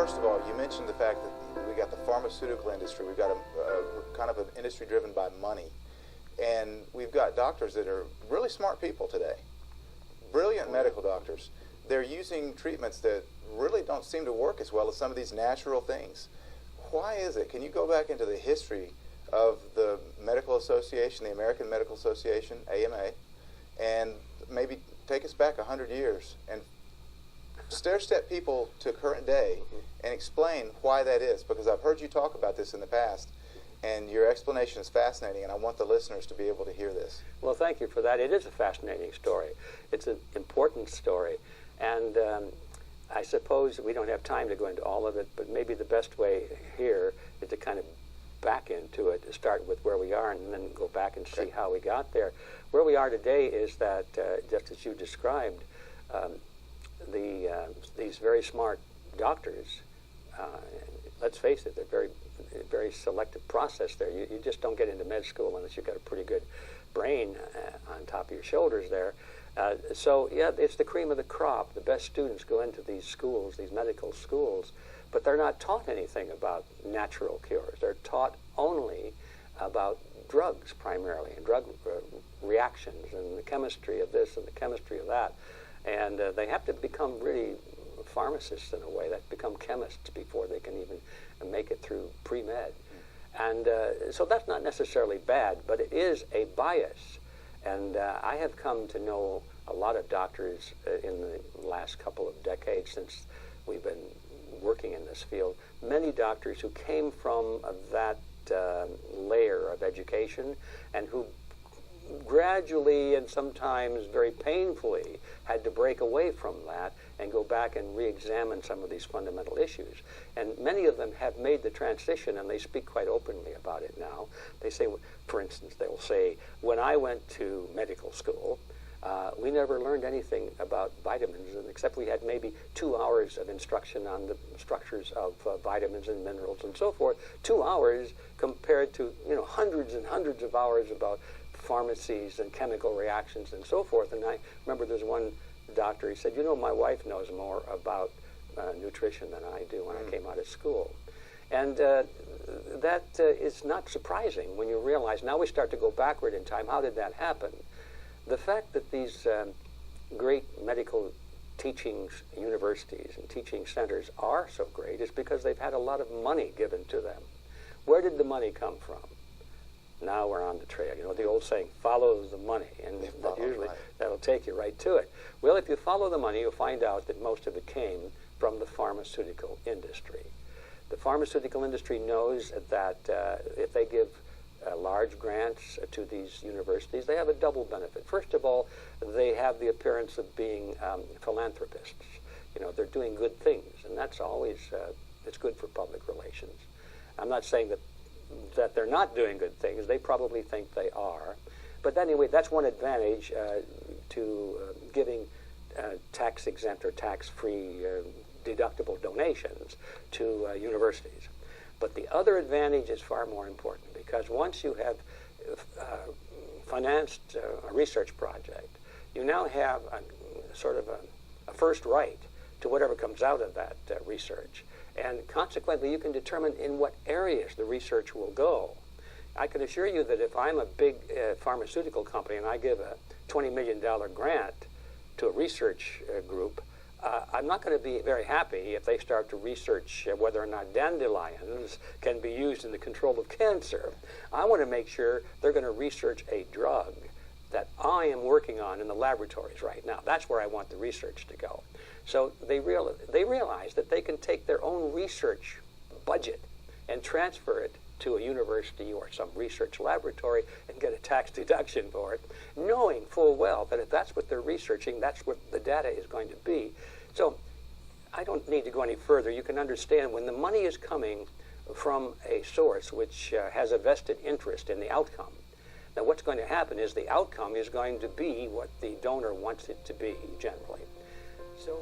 first of all, you mentioned the fact that we got the pharmaceutical industry. We've got a kind of an industry driven by money. And we've got doctors that are really smart people today, brilliant medical doctors. They're using treatments that really don't seem to work as well as some of these natural things. Why is it? Can you go back into the history of the Medical Association, the American Medical Association, AMA, and maybe take us back 100 years and stair-step people to current day and explain why that is? Because I've heard you talk about this in the past, and your explanation is fascinating, and I want the listeners to be able to hear this. Well, thank you for that. It is a fascinating story. It's an important story. And I suppose we don't have time to go into all of it, but maybe the best way here is to kind of back into it, to start with where we are and then go back and see how we got there. Where we are today is that, just as you described, these very smart doctors, let's face it, they're very selective process there. You just don't get into med school unless you've got a pretty good brain on top of your shoulders there. So yeah, it's the cream of the crop. The best students go into these schools, these medical schools, but they're not taught anything about natural cures. They're taught only about drugs primarily, and drug reactions, and the chemistry of this and the chemistry of that. And they have to become really pharmacists in a way, that become chemists before they can even make it through pre-med. And so that's not necessarily bad, but it is a bias. And I have come to know a lot of doctors in the last couple of decades since we've been working in this field. Many doctors who came from that layer of education and who gradually and sometimes very painfully had to break away from that and go back and re-examine some of these fundamental issues. And many of them have made the transition, and they speak quite openly about it now. They say, for instance, they'll say, when I went to medical school, we never learned anything about vitamins, except we had maybe 2 hours of instruction on the structures of vitamins and minerals and so forth. 2 hours compared to hundreds and hundreds of hours about pharmacies and chemical reactions and so forth. And I remember there's one doctor, he said, my wife knows more about nutrition than I do when I came out of school. And that is not surprising when you realize, now we start to go backward in time. How did that happen? The fact that these great medical teaching universities and teaching centers are so great is because they've had a lot of money given to them. Where did the money come from? Now we're on the trail. The old saying, follow the money, and usually that'll take you right to it. Well, if you follow the money, you'll find out that most of it came from the pharmaceutical industry. The pharmaceutical industry knows that if they give large grants to these universities, they have a double benefit. First of all, they have the appearance of being philanthropists. They're doing good things, and that's always, it's good for public relations. I'm not saying that they're not doing good things. They probably think they are. But anyway, that's one advantage to giving tax-exempt or tax-free deductible donations to universities. But the other advantage is far more important, because once you have financed a research project, you now have sort of a first right to whatever comes out of that research. And consequently, you can determine in what areas the research will go. I can assure you that if I'm a big pharmaceutical company and I give a $20 million grant to a research group, I'm not going to be very happy if they start to research whether or not dandelions can be used in the control of cancer. I want to make sure they're going to research a drug that I am working on in the laboratories right now. That's where I want the research to go. So they realize that they can take their own research budget and transfer it to a university or some research laboratory and get a tax deduction for it, knowing full well that if that's what they're researching, that's what the data is going to be. So I don't need to go any further. You can understand when the money is coming from a source which has a vested interest in the outcome. Now what's going to happen is the outcome is going to be what the donor wants it to be generally. So